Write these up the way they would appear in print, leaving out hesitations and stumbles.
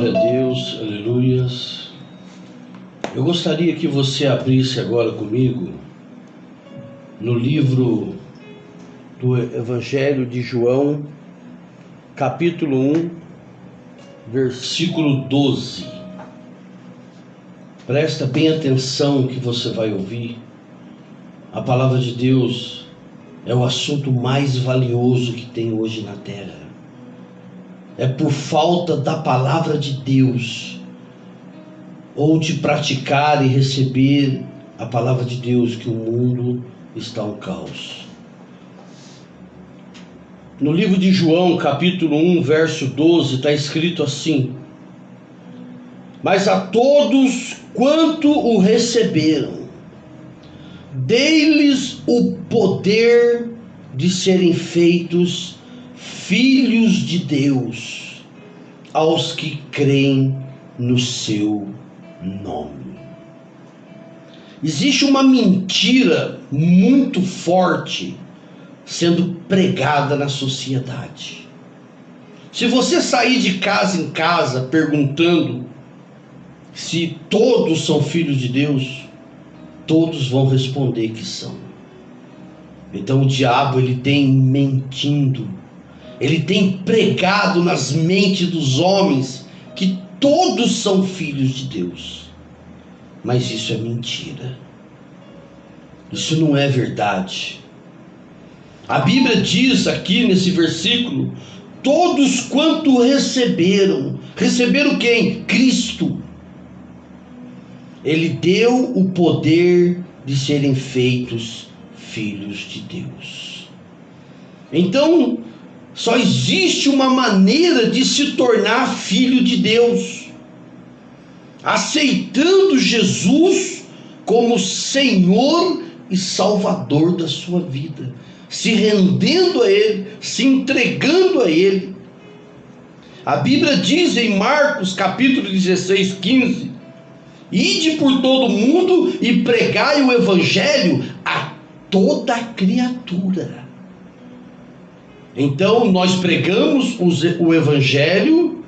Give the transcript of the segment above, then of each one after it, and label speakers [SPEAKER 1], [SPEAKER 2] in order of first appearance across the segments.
[SPEAKER 1] Glória a Deus, aleluias. Eu gostaria que você abrisse agora comigo no livro do Evangelho de João, capítulo 1, versículo 12. Presta bem atenção que você vai ouvir. A palavra de Deus é o assunto mais valioso que tem hoje na terra. É por falta da palavra de Deus, ou de praticar e receber a palavra de Deus, que o mundo está um caos. No livro de João, capítulo 1, verso 12, está escrito assim: mas a todos quanto o receberam, dei-lhes o poder de serem feitos filhos de Deus, aos que creem no seu nome. Existe uma mentira muito forte sendo pregada na sociedade. Se você sair de casa em casa perguntando se todos são filhos de Deus, todos vão responder que são. Então o diabo, ele tem mentindo, ele tem pregado nas mentes dos homens que todos são filhos de Deus. Mas isso é mentira. Isso não é verdade. A Bíblia diz aqui nesse versículo: todos quanto receberam. Receberam quem? Cristo. Ele deu o poder de serem feitos filhos de Deus. Então, só existe uma maneira de se tornar filho de Deus: aceitando Jesus como Senhor e Salvador da sua vida, se rendendo a Ele, se entregando a Ele. A Bíblia diz em Marcos capítulo 16, 15: ide por todo mundo e pregai o Evangelho a toda criatura. Então nós pregamos o Evangelho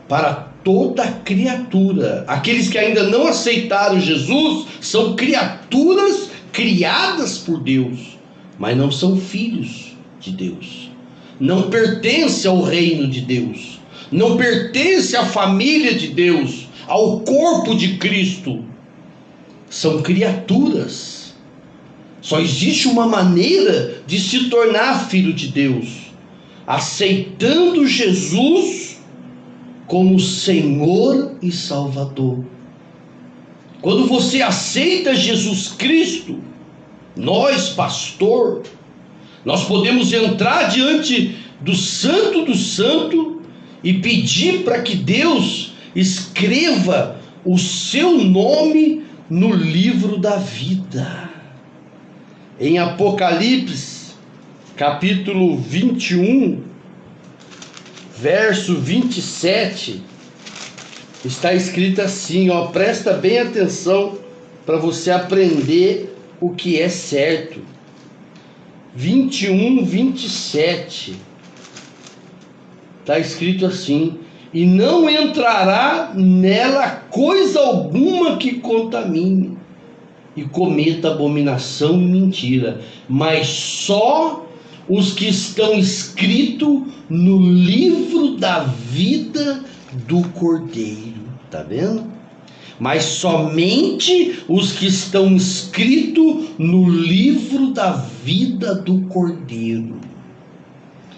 [SPEAKER 1] para toda criatura. Aqueles que ainda não aceitaram Jesus são criaturas criadas por Deus, mas não são filhos de Deus. Não pertencem ao reino de Deus. Não pertencem à família de Deus, ao corpo de Cristo. São criaturas. Só existe uma maneira de se tornar filho de Deus: aceitando Jesus como Senhor e Salvador. Quando você aceita Jesus Cristo, nós, pastor, nós podemos entrar diante do Santo e pedir para que Deus escreva o seu nome no livro da vida. Em Apocalipse, capítulo 21, verso 27, está escrito assim, presta bem atenção para você aprender o que é certo. 21, 27, está escrito assim: e não entrará nela coisa alguma que contamine e cometa abominação e mentira, mas só os que estão escritos no livro da vida do Cordeiro. Está vendo? Mas somente os que estão escritos no livro da vida do Cordeiro.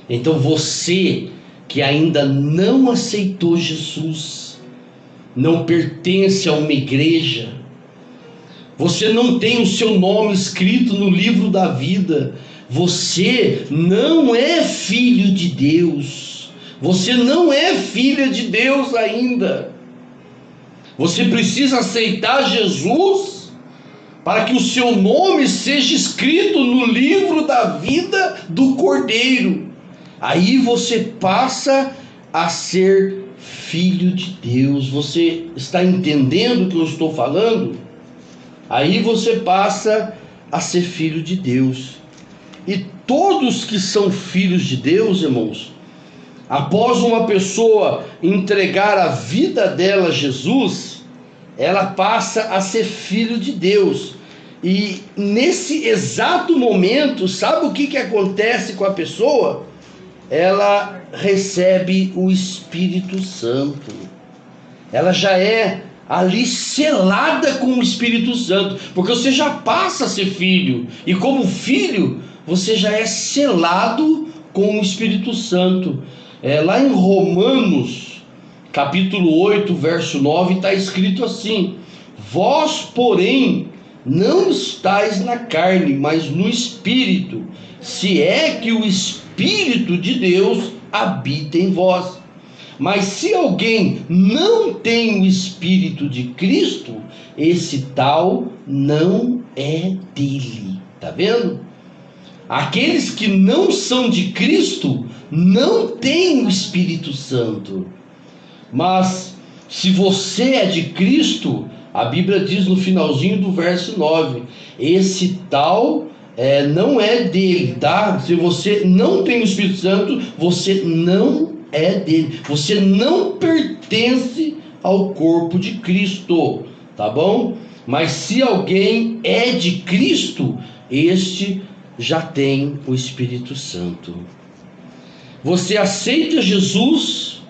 [SPEAKER 1] Então você que ainda não aceitou Jesus, não pertence a uma igreja, você não tem o seu nome escrito no livro da vida, você não é filho de Deus, você não é filha de Deus ainda. Você precisa aceitar Jesus para que o seu nome seja escrito no livro da vida do Cordeiro. Aí você passa a ser filho de Deus. Você está entendendo o que eu estou falando? Aí você passa a ser filho de Deus. E todos que são filhos de Deus, irmãos, Após uma pessoa entregar a vida dela a Jesus, ela passa a ser filho de Deus. E nesse exato momento, sabe o que acontece com a pessoa? Ela recebe o Espírito Santo. Ela já é ali selada com o Espírito Santo, porque você já passa a ser filho, e como filho, você já é selado com o Espírito Santo. Lá em Romanos, capítulo 8, verso 9, está escrito assim: vós, porém, não estáis na carne, mas no Espírito, se é que o Espírito de Deus habita em vós. Mas se alguém não tem o Espírito de Cristo, esse tal não é dele. Está vendo? Aqueles que não são de Cristo não têm o Espírito Santo. Mas se você é de Cristo, a Bíblia diz no finalzinho do verso 9, esse tal não é dele, tá? Se você não tem o Espírito Santo, você não é dele. Você não pertence ao corpo de Cristo, tá bom? Mas se alguém é de Cristo, este já tem o Espírito Santo. Você aceita Jesus,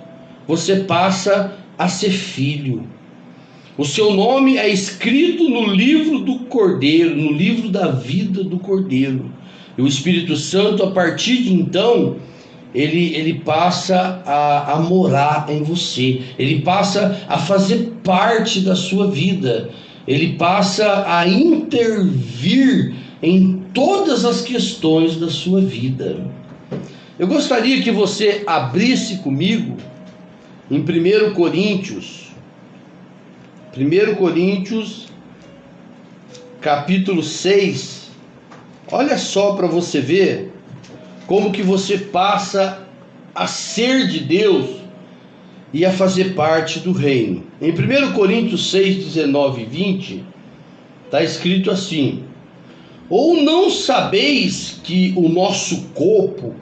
[SPEAKER 1] você passa a ser filho. O seu nome é escrito no livro do Cordeiro, no livro da vida do Cordeiro. E o Espírito Santo, a partir de então, ele passa a morar em você. Ele passa a fazer parte da sua vida. Ele passa a intervir em todas as questões da sua vida. Eu gostaria que você abrisse comigo em 1 Coríntios, capítulo 6. Olha só para você ver como que você passa a ser de Deus e a fazer parte do reino. Em 1 Coríntios 6, 19 e 20, está escrito assim: ou não sabeis que o nosso corpo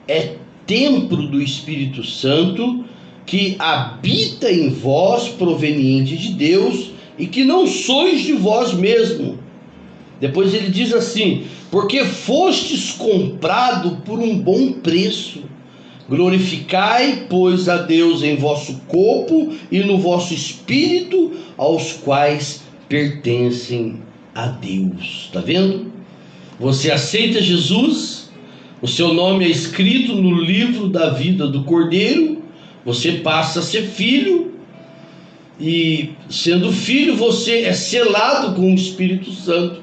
[SPEAKER 1] é templo do Espírito Santo, que habita em vós, proveniente de Deus, e que não sois de vós mesmo? Depois ele diz assim: porque fostes comprado por um bom preço. Glorificai, pois, a Deus em vosso corpo e no vosso espírito, aos quais pertencem a Deus. Está vendo? Você aceita Jesus, o seu nome é escrito no livro da vida do Cordeiro, você passa a ser filho, e sendo filho, você é selado com o Espírito Santo.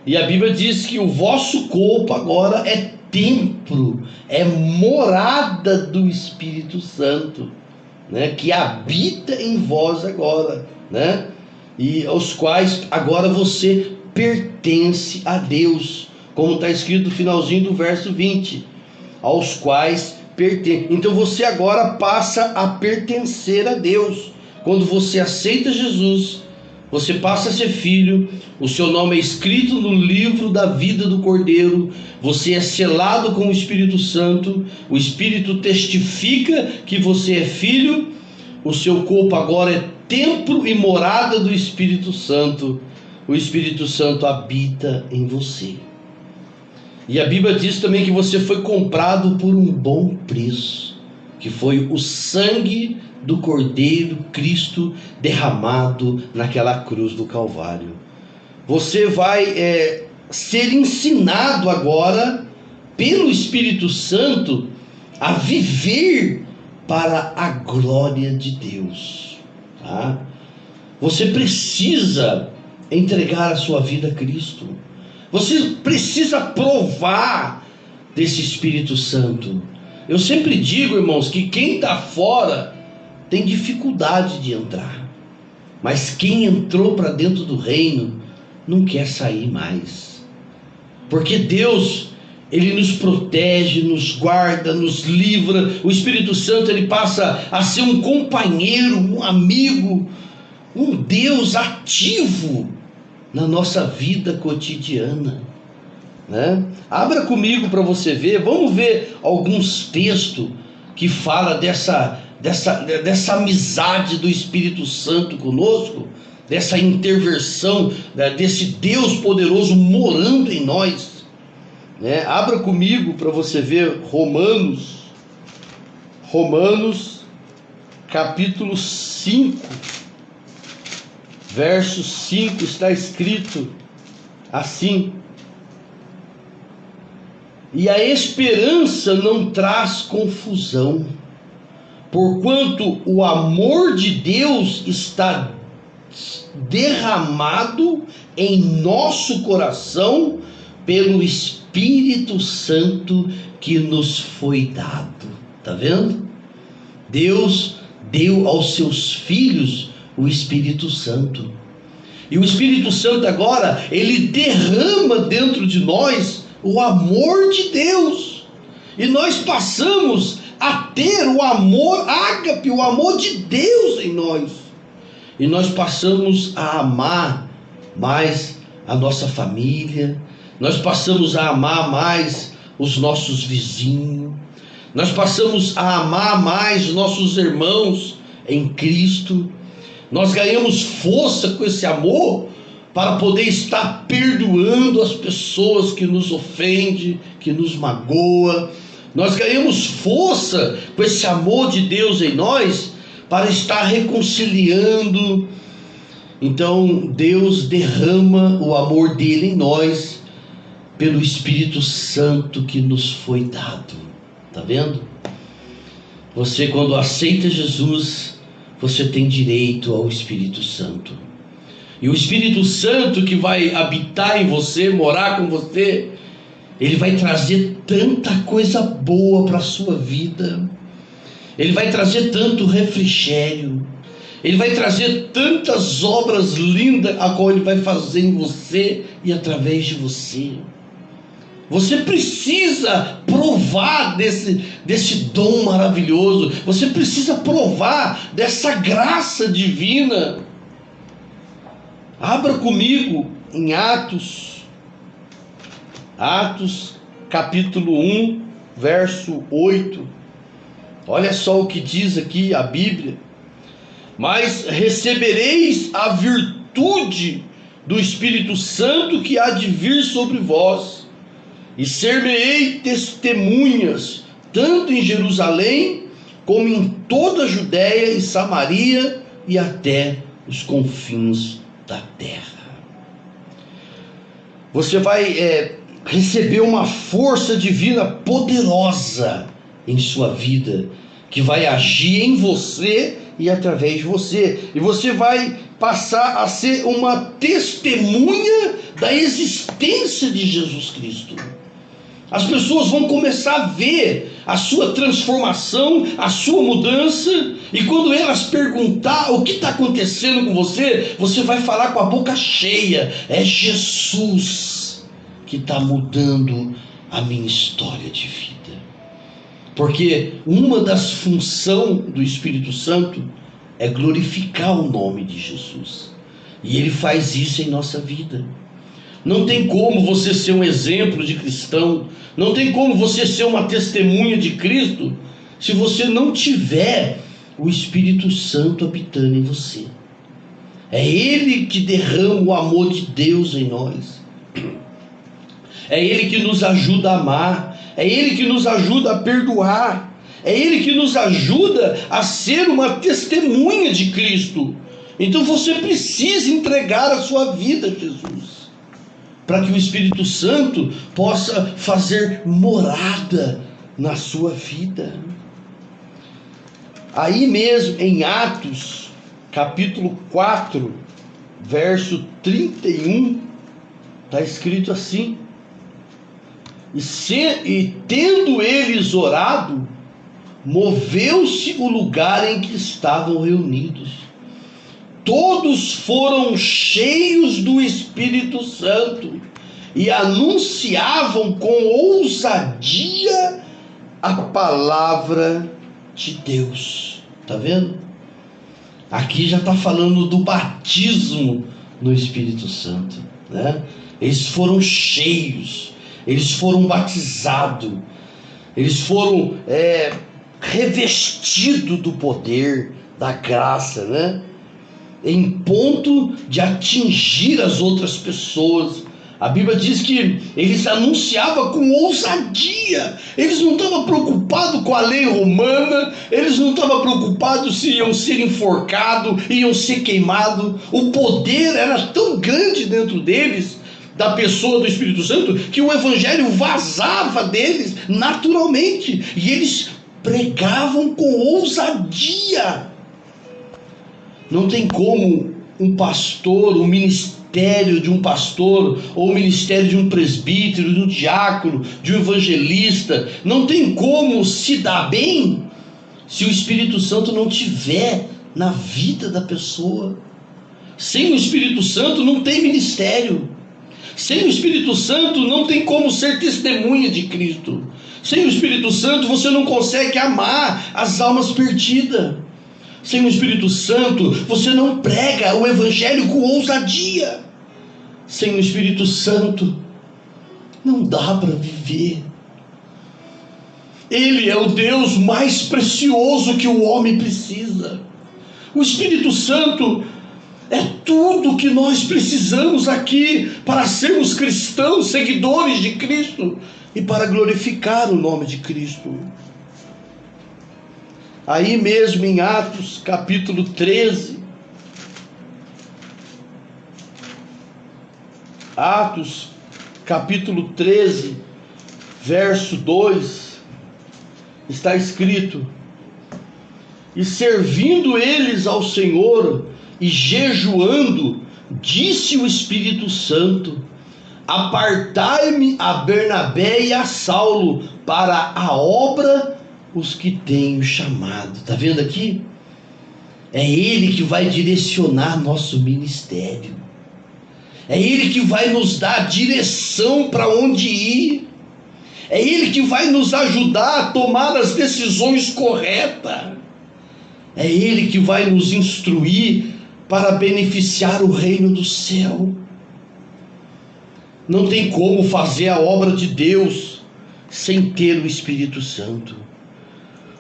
[SPEAKER 1] E a Bíblia diz que o vosso corpo agora é templo, é morada do Espírito Santo, né? Que habita em vós agora, né? E aos quais agora você pertence a Deus, como está escrito no finalzinho do verso 20, aos quais pertence. Então você agora passa a pertencer a Deus. Quando você aceita Jesus, você passa a ser filho, o seu nome é escrito no livro da vida do Cordeiro, você é selado com o Espírito Santo, o Espírito testifica que você é filho, o seu corpo agora é templo e morada do Espírito Santo, o Espírito Santo habita em você. E a Bíblia diz também que você foi comprado por um bom preço, que foi o sangue do Cordeiro Cristo derramado naquela cruz do Calvário. Você vai ser ensinado agora pelo Espírito Santo a viver para a glória de Deus, tá? Você precisa entregar a sua vida a Cristo. Você precisa provar desse Espírito Santo. Eu sempre digo, irmãos, que quem está fora tem dificuldade de entrar, mas quem entrou para dentro do reino não quer sair mais, porque Deus, Ele nos protege, nos guarda, nos livra. O Espírito Santo, Ele passa a ser um companheiro, um amigo, um Deus ativo na nossa vida cotidiana, né? Abra comigo para você ver. Vamos ver alguns textos que fala dessa amizade do Espírito Santo conosco, dessa intervenção, desse Deus poderoso morando em nós, né? Abra comigo para você ver Romanos capítulo 5, verso 5, está escrito assim: e a esperança não traz confusão, porquanto o amor de Deus está derramado em nosso coração pelo Espírito Santo que nos foi dado. Tá vendo? Deus deu aos seus filhos o Espírito Santo. E o Espírito Santo agora, ele derrama dentro de nós o amor de Deus. E nós passamos a ter o amor ágape, o amor de Deus em nós. E nós passamos a amar mais a nossa família. Nós passamos a amar mais os nossos vizinhos. Nós passamos a amar mais os nossos irmãos em Cristo. Nós ganhamos força com esse amor para poder estar perdoando as pessoas que nos ofendem, que nos magoam. Nós ganhamos força com esse amor de Deus em nós para estar reconciliando. Então Deus derrama o amor dele em nós pelo Espírito Santo que nos foi dado. Tá vendo? Você, quando aceita Jesus, você tem direito ao Espírito Santo. E o Espírito Santo que vai habitar em você, morar com você, ele vai trazer tanta coisa boa para a sua vida. Ele vai trazer tanto refrigério. Ele vai trazer tantas obras lindas a qual ele vai fazer em você e através de você. Você precisa provar desse dom maravilhoso. Você precisa provar dessa graça divina. Abra comigo em Atos capítulo 1, verso 8. Olha só o que diz aqui a Bíblia: mas recebereis a virtude do Espírito Santo que há de vir sobre vós, e ser-me-ei testemunhas, tanto em Jerusalém, como em toda a Judéia e Samaria, e até os confins da terra. Você vai receber uma força divina poderosa em sua vida, que vai agir em você e através de você. E você vai passar a ser uma testemunha da existência de Jesus Cristo. As pessoas vão começar a ver a sua transformação, a sua mudança, e quando elas perguntar o que está acontecendo com você, você vai falar com a boca cheia: é Jesus que está mudando a minha história de vida. Porque uma das funções do Espírito Santo é glorificar o nome de Jesus, e ele faz isso em nossa vida. Não tem como você ser um exemplo de cristão, não tem como você ser uma testemunha de Cristo, se você não tiver o Espírito Santo habitando em você. É Ele que derrama o amor de Deus em nós. É Ele que nos ajuda a amar, é Ele que nos ajuda a perdoar, é Ele que nos ajuda a ser uma testemunha de Cristo. Então você precisa entregar a sua vida a Jesus, para que o Espírito Santo possa fazer morada na sua vida. Aí mesmo em Atos, capítulo 4, verso 31, está escrito assim: e tendo eles orado, moveu-se o lugar em que estavam reunidos. Todos foram cheios do Espírito Santo e anunciavam com ousadia a palavra de Deus. Está vendo? Aqui já está falando do batismo no Espírito Santo, né? Eles foram cheios, eles foram batizados, eles foram revestido do poder, da graça, né? Em ponto de atingir as outras pessoas. A Bíblia diz que eles anunciavam com ousadia. Eles não estavam preocupados com a lei romana, eles não estavam preocupados se iam ser enforcados, iam ser queimados. O poder era tão grande dentro deles, da pessoa do Espírito Santo, que o evangelho vazava deles naturalmente. E eles pregavam com ousadia. Não tem como um pastor, um ministério de um pastor, ou o ministério de um presbítero, de um diácono, de um evangelista, não tem como se dar bem se o Espírito Santo não tiver na vida da pessoa. Sem o Espírito Santo não tem ministério. Sem o Espírito Santo não tem como ser testemunha de Cristo. Sem o Espírito Santo você não consegue amar as almas perdidas. Sem o Espírito Santo você não prega o evangelho com ousadia. Sem o Espírito Santo não dá para viver. Ele é o Deus mais precioso que o homem precisa. O Espírito Santo é tudo que nós precisamos aqui para sermos cristãos, seguidores de Cristo e para glorificar o nome de Cristo. Aí mesmo em Atos capítulo 13, Atos capítulo 13, verso 2, está escrito: e servindo eles ao Senhor e jejuando, disse o Espírito Santo: apartai-me a Bernabé e a Saulo para a obra os que tenho chamado. Está vendo aqui? É Ele que vai direcionar nosso ministério. É Ele que vai nos dar direção para onde ir. É Ele que vai nos ajudar a tomar as decisões corretas. É Ele que vai nos instruir para beneficiar o reino do céu. Não tem como fazer a obra de Deus sem ter o Espírito Santo.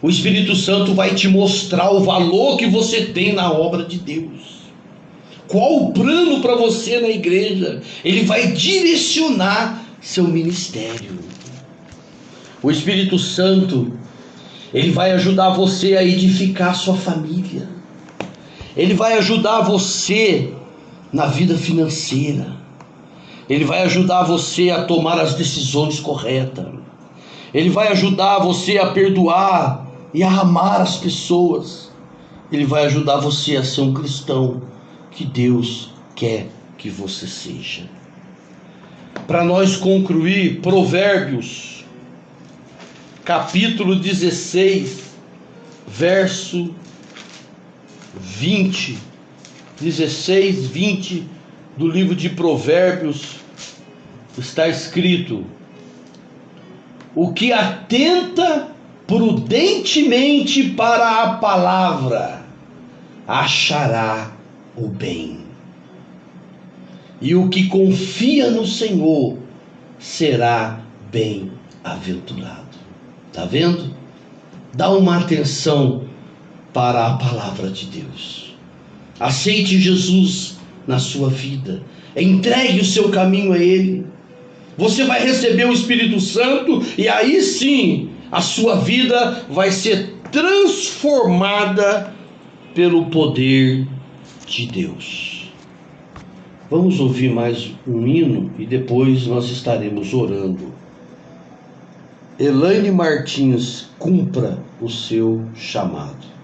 [SPEAKER 1] O Espírito Santo vai te mostrar o valor que você tem na obra de Deus. Qual o plano para você na igreja? Ele vai direcionar seu ministério. O Espírito Santo, ele vai ajudar você a edificar sua família. Ele vai ajudar você na vida financeira. Ele vai ajudar você a tomar as decisões corretas. Ele vai ajudar você a perdoar e a amar as pessoas. Ele vai ajudar você a ser um cristão que Deus quer que você seja. Para nós concluir, Provérbios, capítulo 16, verso 20. 16, 20 do livro de Provérbios, está escrito: o que atenta prudentemente para a palavra achará o bem, e o que confia no Senhor será bem-aventurado. Está vendo? Dá uma atenção para a palavra de Deus. Aceite Jesus na sua vida. Entregue o seu caminho a Ele. Você vai receber o Espírito Santo e aí sim a sua vida vai ser transformada pelo poder de Deus. Vamos ouvir mais um hino e depois nós estaremos orando. Elaine Martins, cumpra o seu chamado.